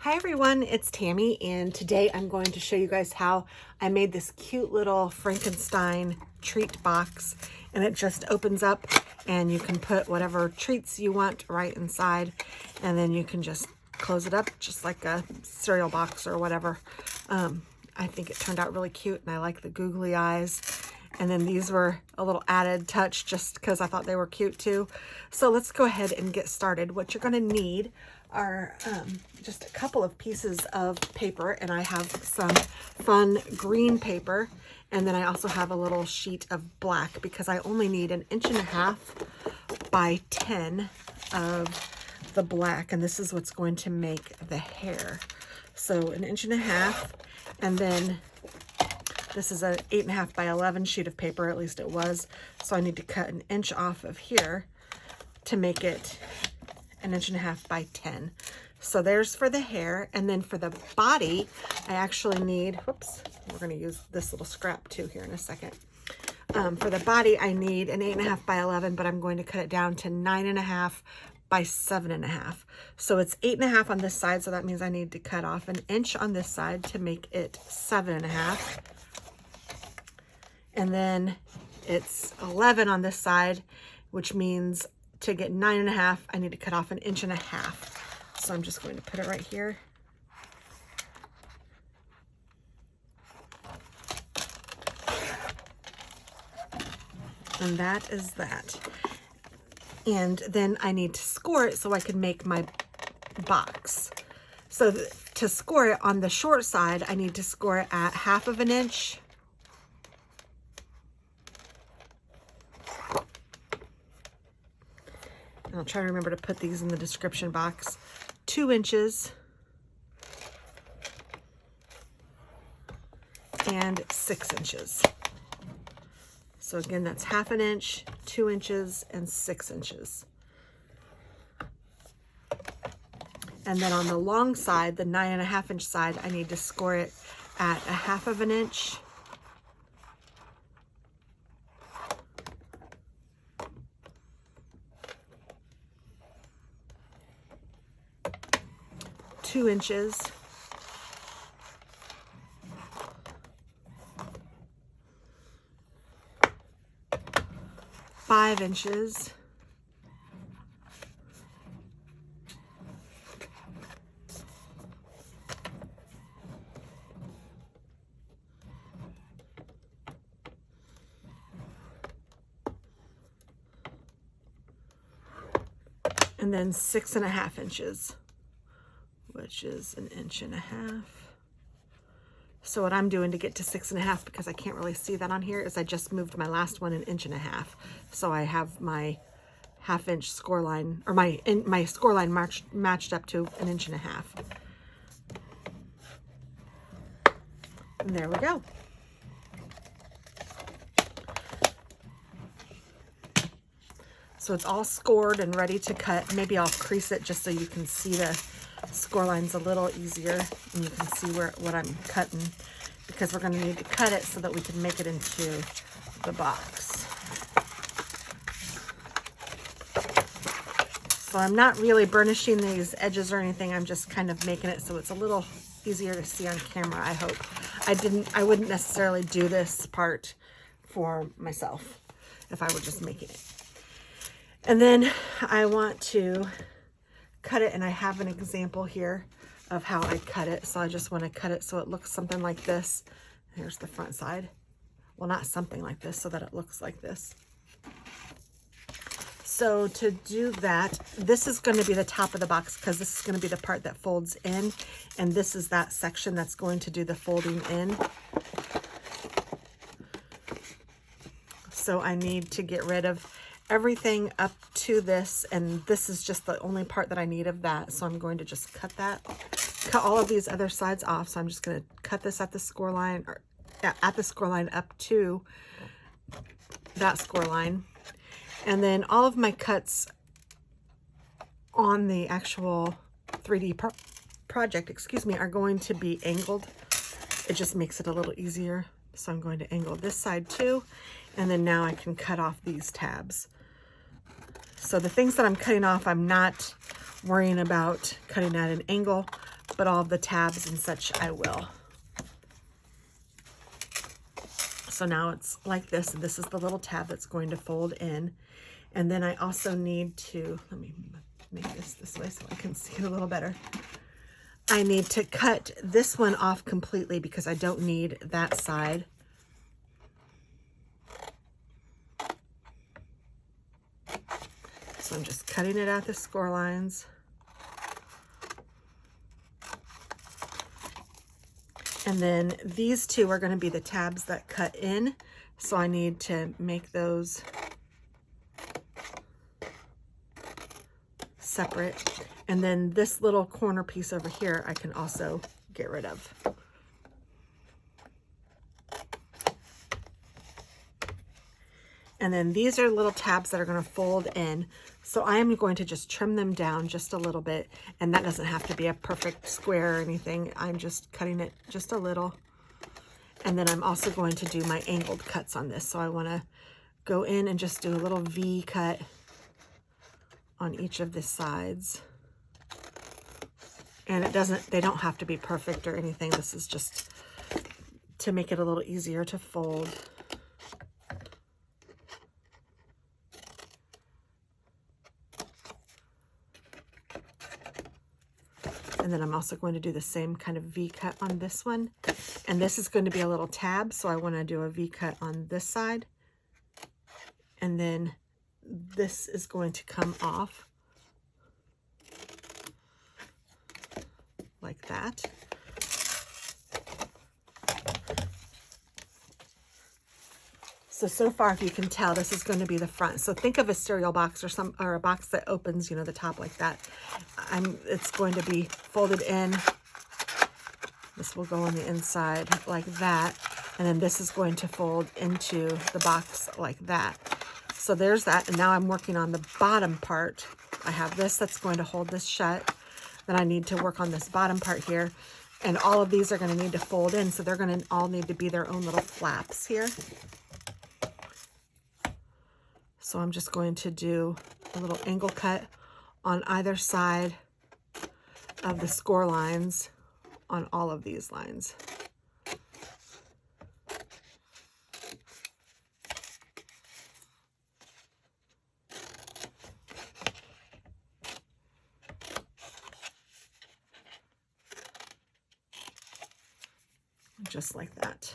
Hi everyone, it's Tammy, and today I'm going to show you guys how I made this cute little Frankenstein treat box, and it just opens up and you can put whatever treats you want right inside, and then you can just close it up just like a cereal box or whatever. I think it turned out really cute, and I like the googly eyes. And then these were a little added touch just because I thought they were cute too. So let's go ahead and get started. What you're going to need are just a couple of pieces of paper, and I have some fun green paper, and then I also have a little sheet of black because I only need 1.5 by 10 of the black, and this is what's going to make the hair. So 1.5, and then this is a 8.5 by 11 sheet of paper, at least it was. So I need to cut 1 inch off of here to make it 1.5 by 10. So there's for the hair. And then for the body, I actually need, whoops, we're going to use this little scrap too here in a second. For the body, I need 8.5 by 11, but I'm going to cut it down to 9.5 by 7.5. So it's 8.5 on this side. So that means I need to cut off 1 inch on this side to make it 7.5. And then it's 11 on this side, which means to get 9.5, I need to cut off 1.5 inches. So I'm just going to put it right here. And that is that. And then I need to score it so I can make my box. So to score it on the short side, I need to score it at 1/2 inch. And I'll try to remember to put these in the description box. 2 inches. And 6 inches. So again, that's 1/2 inch, 2 inches, and 6 inches. And then on the long side, the 9.5 inch side, I need to score it at 1/2 inch. Two inches, 5 inches, and then 6.5 inches, which is 1.5 inches. So what I'm doing to get to 6.5, because I can't really see that on here, is I just moved my last one 1.5 inches. So I have my 1/2 inch score line, or my score line matched up to 1.5 inches. And there we go. So it's all scored and ready to cut. Maybe I'll crease it just so you can see the score line's a little easier, and you can see what I'm cutting, because we're going to need to cut it so that we can make it into the box. So I'm not really burnishing these edges or anything. I'm just kind of making it so it's a little easier to see on camera, I hope. I wouldn't necessarily do this part for myself if I were just making it. And then I want to cut it, and I have an example here of how I cut it. So I just want to cut it so it looks something like this. Here's the front side. Well, not something like this, so that it looks like this. So to do that, this is going to be the top of the box, because this is going to be the part that folds in, and this is that section that's going to do the folding in. So I need to get rid of everything up to this, and this is just the only part that I need of that. So I'm going to just cut all of these other sides off. So I'm just going to cut this at the score line, or at the score line up to that score line. And then all of my cuts on the actual 3D project, are going to be angled. It just makes it a little easier. So I'm going to angle this side too. And then now I can cut off these tabs. So the things that I'm cutting off, I'm not worrying about cutting at an angle, but all of the tabs and such I will. So now it's like this, and this is the little tab that's going to fold in. And then I also need to, let me make this way so I can see it a little better. I need to cut this one off completely because I don't need that side. So I'm just cutting it out the score lines. And then these two are going to be the tabs that cut in. So I need to make those separate. And then this little corner piece over here, I can also get rid of. And then these are little tabs that are going to fold in. So I am going to just trim them down just a little bit. And that doesn't have to be a perfect square or anything. I'm just cutting it just a little. And then I'm also going to do my angled cuts on this. So I want to go in and just do a little V cut on each of the sides. And they don't have to be perfect or anything. This is just to make it a little easier to fold. And then I'm also going to do the same kind of V cut on this one. And this is going to be a little tab, so I want to do a V cut on this side. And then this is going to come off like that. So far, if you can tell, this is going to be the front. So think of a cereal box or a box that opens, you know, the top like that. It's going to be folded in. This will go on the inside like that. And then this is going to fold into the box like that. So there's that. And now I'm working on the bottom part. I have this that's going to hold this shut. Then I need to work on this bottom part here. And all of these are going to need to fold in. So they're going to all need to be their own little flaps here. So I'm just going to do a little angle cut on either side of the score lines on all of these lines. Just like that.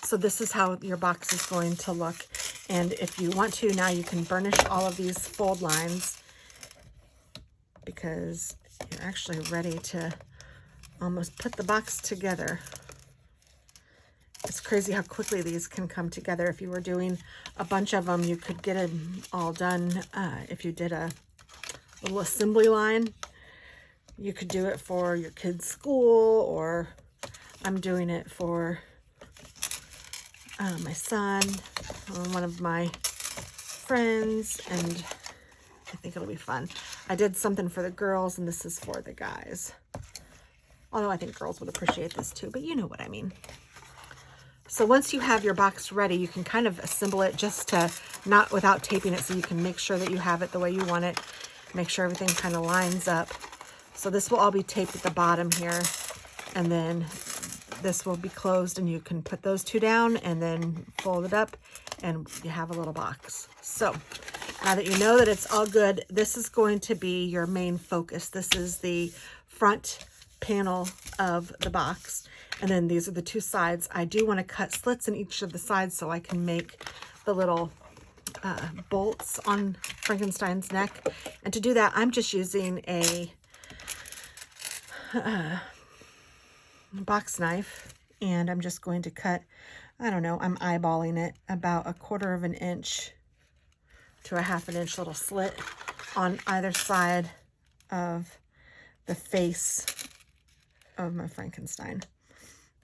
So this is how your box is going to look. And if you want to, now you can burnish all of these fold lines because you're actually ready to almost put the box together. It's crazy how quickly these can come together. If you were doing a bunch of them, you could get them all done. If you did a little assembly line, you could do it for your kids' school, or I'm doing it for my son, one of my friends, and I think it'll be fun. I did something for the girls, and this is for the guys. Although I think girls would appreciate this too, but you know what I mean. So once you have your box ready, you can kind of assemble it just to, not without taping it, so you can make sure that you have it the way you want it. Make sure everything kind of lines up. So this will all be taped at the bottom here, and then this will be closed, and you can put those two down and then fold it up, and you have a little box. So now that you know that it's all good, this is going to be your main focus. This is the front panel of the box, and then these are the two sides. I do want to cut slits in each of the sides so I can make the little bolts on Frankenstein's neck. And to do that, I'm just using a box knife, and I'm just going to cut, I don't know, I'm eyeballing it, about 1/4 inch to 1/2 inch little slit on either side of the face of my Frankenstein.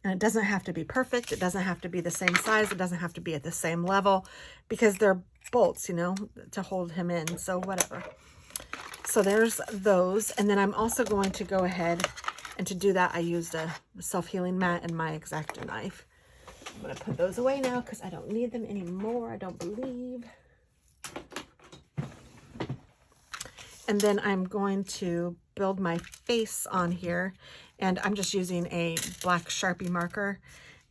And it doesn't have to be perfect. It doesn't have to be the same size. It doesn't have to be at the same level, because they're bolts, you know, to hold him in. So whatever. So there's those. And then I'm also going to go ahead And to do that, I used a self-healing mat and my X-Acto knife. I'm going to put those away now because I don't need them anymore, I don't believe. And then I'm going to build my face on here, and I'm just using a black Sharpie marker,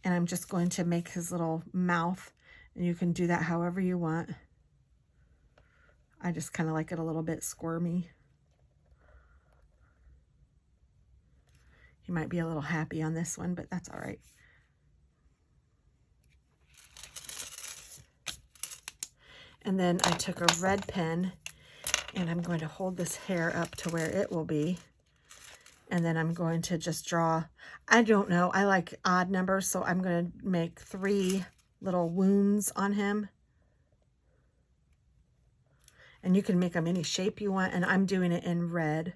and I'm just going to make his little mouth, and you can do that however you want. I just kind of like it a little bit squirmy. He might be a little happy on this one, but that's all right. And then I took a red pen, and I'm going to hold this hair up to where it will be. And then I'm going to just draw, I don't know, I like odd numbers, so I'm going to make 3 little wounds on him. And you can make them any shape you want, and I'm doing it in red.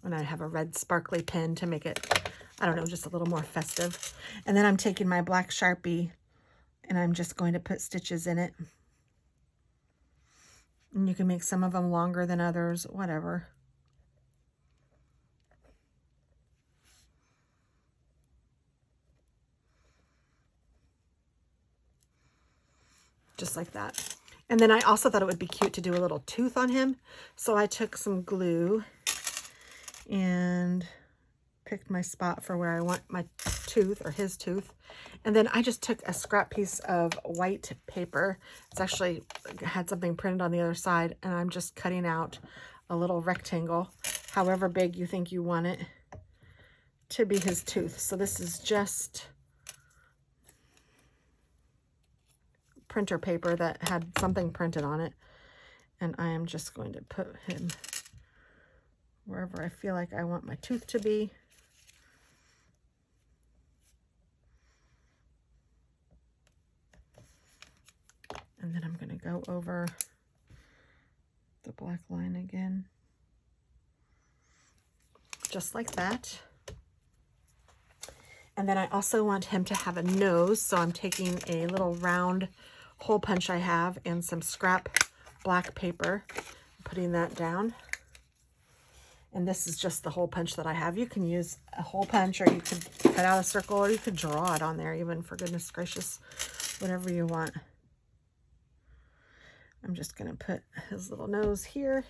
And I have a red sparkly pen to make it, I don't know, just a little more festive. And then I'm taking my black Sharpie, and I'm just going to put stitches in it. And you can make some of them longer than others, whatever. Just like that. And then I also thought it would be cute to do a little tooth on him. So I took some glue and picked my spot for where I want my tooth, or his tooth. And then I just took a scrap piece of white paper. It's actually had something printed on the other side, and I'm just cutting out a little rectangle, however big you think you want it to be his tooth. So this is just printer paper that had something printed on it, and I am just going to put him wherever I feel like I want my tooth to be. And then I'm going to go over the black line again, just like that. And then I also want him to have a nose, so I'm taking a little round hole punch I have and some scrap black paper, putting that down. And this is just the hole punch that I have. You can use a hole punch, or you could cut out a circle, or you could draw it on there even, for goodness gracious, whatever you want. I'm just going to put his little nose here,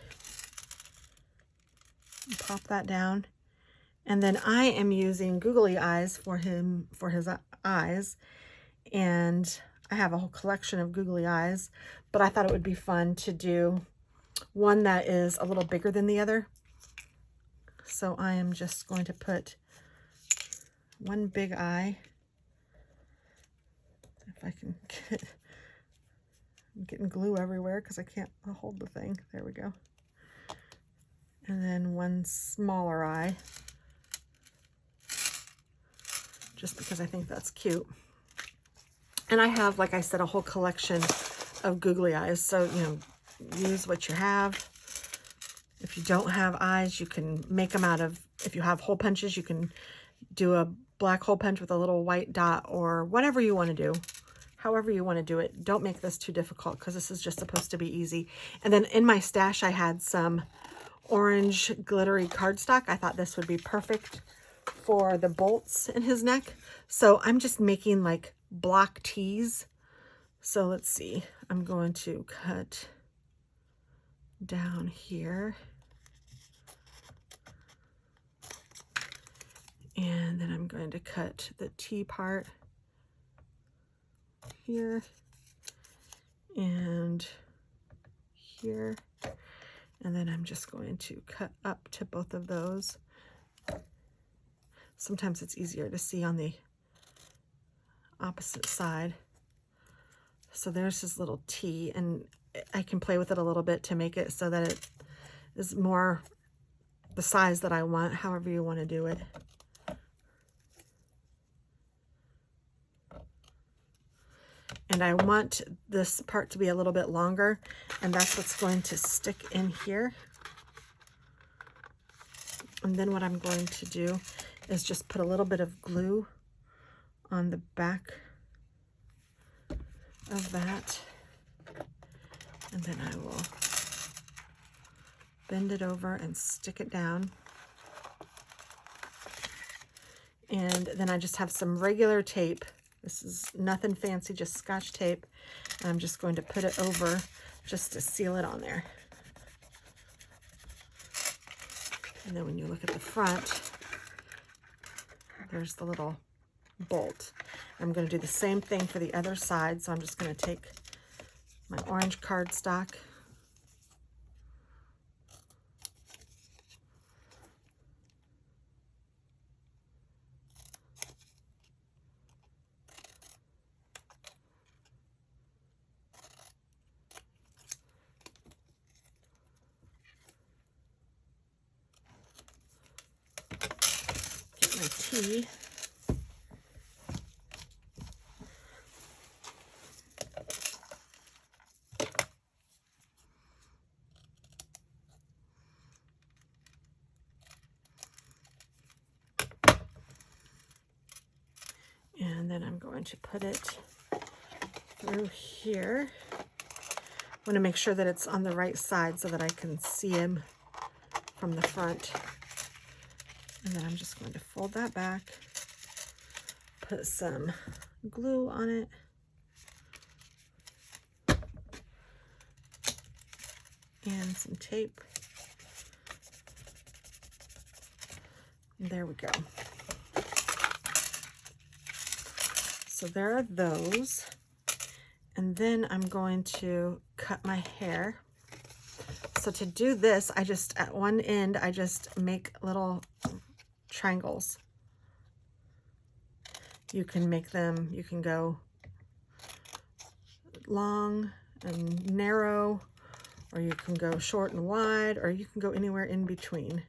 and pop that down. And then I am using googly eyes for him, for his eyes. And I have a whole collection of googly eyes, but I thought it would be fun to do one that is a little bigger than the other. So I am just going to put one big eye. If I can get, I'm getting glue everywhere because I can't hold the thing. There we go. And then one smaller eye, just because I think that's cute. And I have, like I said, a whole collection of googly eyes. So, you know, use what you have. If you don't have eyes, you can make them out of, if you have hole punches, you can do a black hole punch with a little white dot, or whatever you want to do. However you want to do it. Don't make this too difficult, because this is just supposed to be easy. And then in my stash, I had some orange glittery cardstock. I thought this would be perfect for the bolts in his neck. So I'm just making like block tees. So let's see. I'm going to cut down here. And then I'm going to cut the T part here and here. And then I'm just going to cut up to both of those. Sometimes it's easier to see on the opposite side. So there's his little T, and I can play with it a little bit to make it so that it is more the size that I want, however you want to do it. And I want this part to be a little bit longer, and that's what's going to stick in here. And then what I'm going to do is just put a little bit of glue on the back of that. And then I will bend it over and stick it down. And then I just have some regular tape. This is nothing fancy, just Scotch tape. And I'm just going to put it over just to seal it on there. And then when you look at the front, there's the little bolt. I'm going to do the same thing for the other side. So I'm just going to take my orange cardstock, get my T, and then I'm going to put it through here. I want to make sure that it's on the right side so that I can see him from the front. And then I'm just going to fold that back, put some glue on it, and some tape. And there we go. So there are those. And then I'm going to cut my hair. So to do this, I just, at one end, I just make little triangles. You can make them, you can go long and narrow, or you can go short and wide, or you can go anywhere in between.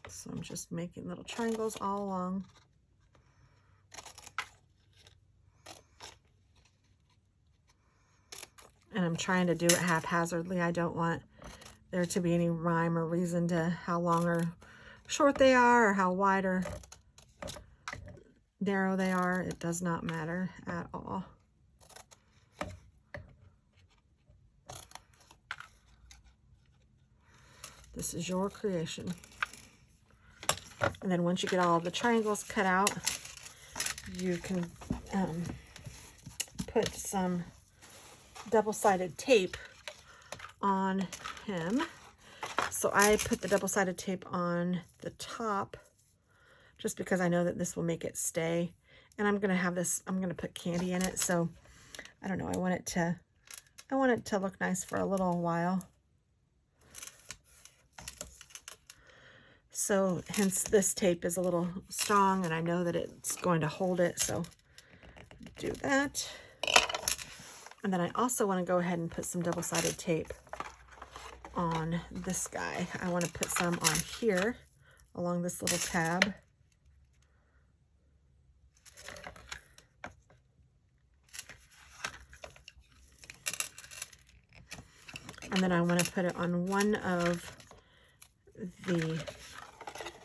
So I'm just making little triangles all along. And I'm trying to do it haphazardly. I don't want there to be any rhyme or reason to how long or short they are, or how wide or narrow they are. It does not matter at all. This is your creation. And then once you get all the triangles cut out, you can put some double-sided tape on him. So I put the double-sided tape on the top just because I know that this will make it stay. And I'm gonna have this, I'm gonna put candy in it. So I don't know, I want it to look nice for a little while. So hence this tape is a little strong, and I know that it's going to hold it, so do that. And then I also want to go ahead and put some double-sided tape on this guy. I want to put some on here along this little tab. And then I want to put it on one of the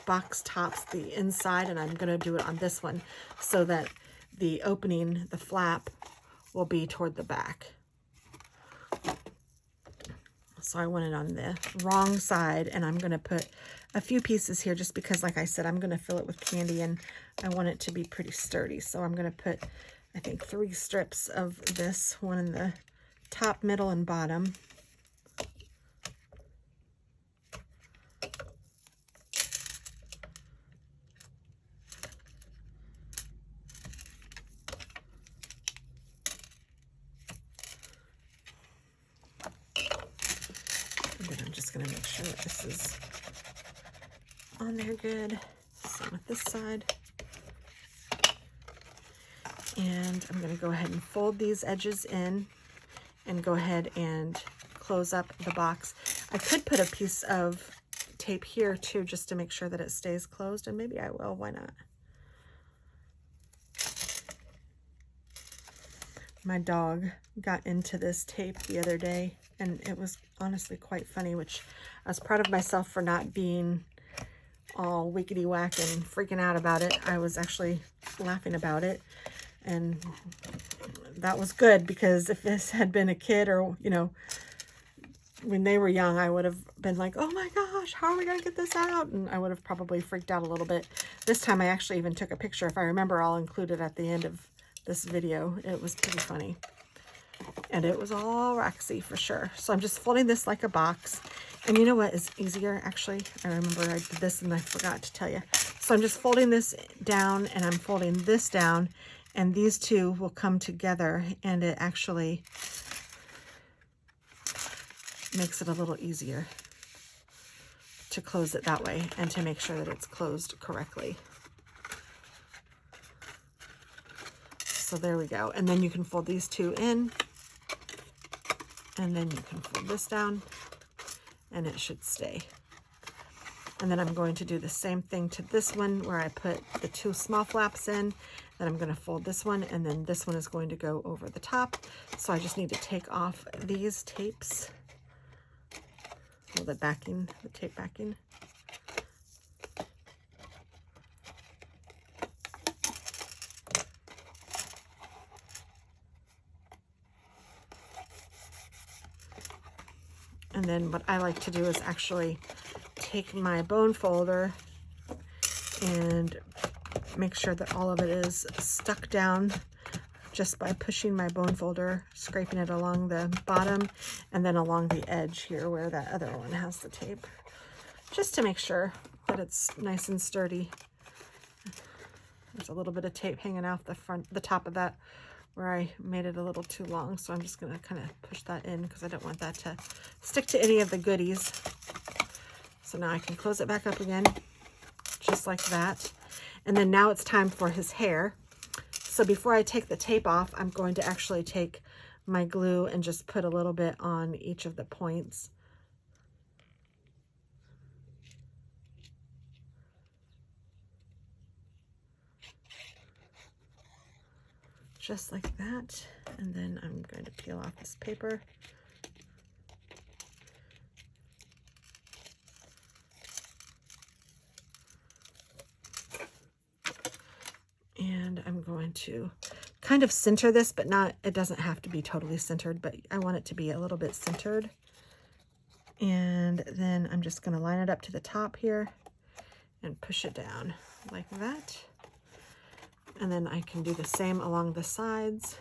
box tops, the inside, and I'm going to do it on this one so that the opening, the flap, will be toward the back. So I want it on the wrong side, and I'm going to put a few pieces here just because, like I said, I'm going to fill it with candy and I want it to be pretty sturdy. So I'm going to put, I think, 3 strips of this, one in the top, middle, and bottom. Going to make sure that this is on there good. Same with this side. And I'm going to go ahead and fold these edges in and go ahead and close up the box. I could put a piece of tape here too just to make sure that it stays closed, and maybe I will. Why not? My dog got into this tape the other day, and it was honestly quite funny, which I was proud of myself for not being all wickety whack and freaking out about it. I was actually laughing about it, and that was good, because if this had been a kid, or you know, when they were young, I would have been like, oh my gosh, how are we gonna get this out? And I would have probably freaked out a little bit. This time I actually even took a picture. If I remember, I'll include it at the end of this video. It was pretty funny, and it was all waxy for sure. So I'm just folding this like a box. And you know what is easier? Actually, I remember I did this and I forgot to tell you. So I'm just folding this down, and I'm folding this down, and these two will come together, and it actually makes it a little easier to close it that way and to make sure that it's closed correctly. So there we go. And then you can fold these two in, and then you can fold this down, and it should stay. And then I'm going to do the same thing to this one, where I put the two small flaps in. Then I'm going to fold this one, and then this one is going to go over the top. So I just need to take off these tapes. Well, the backing, the tape backing. And then what I like to do is actually take my bone folder and make sure that all of it is stuck down just by pushing my bone folder, scraping it along the bottom and then along the edge here where that other one has the tape, just to make sure that it's nice and sturdy. There's a little bit of tape hanging off the top of that where I made it a little too long, so I'm just going to kind of push that in because I don't want that to stick to any of the goodies. So now I can close it back up again, just like that. And then now it's time for his hair. So before I take the tape off, I'm going to actually take my glue and just put a little bit on each of the points. Just like that. And then I'm going to peel off this paper. And I'm going to kind of center this, but not, it doesn't have to be totally centered, but I want it to be a little bit centered. And then I'm just going to line it up to the top here and push it down like that. And then I can do the same along the sides.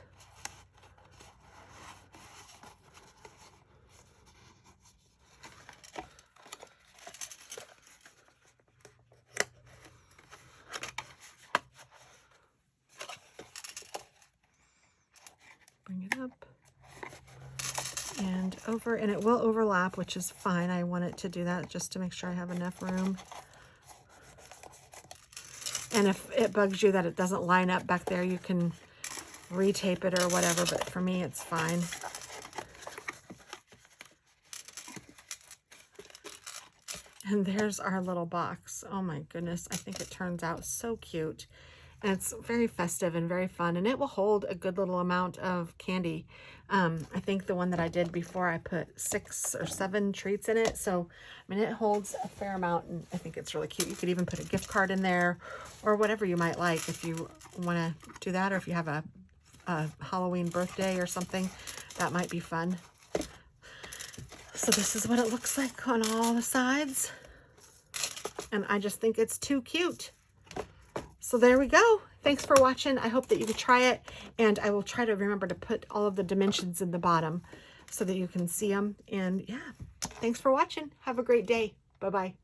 Bring it up and over, and it will overlap, which is fine. I want it to do that just to make sure I have enough room. And if it bugs you that it doesn't line up back there, you can retape it or whatever, but for me, it's fine. And there's our little box. Oh my goodness, I think it turns out so cute. And it's very festive and very fun, and it will hold a good little amount of candy. I think the one that I did before, I put 6 or 7 treats in it. So, I mean, it holds a fair amount, and I think it's really cute. You could even put a gift card in there or whatever you might like if you want to do that, or if you have a Halloween birthday or something, that might be fun. So this is what it looks like on all the sides. And I just think it's too cute. So there we go. Thanks for watching. I hope that you could try it, and I will try to remember to put all of the dimensions in the bottom so that you can see them. And yeah, thanks for watching. Have a great day. Bye-bye.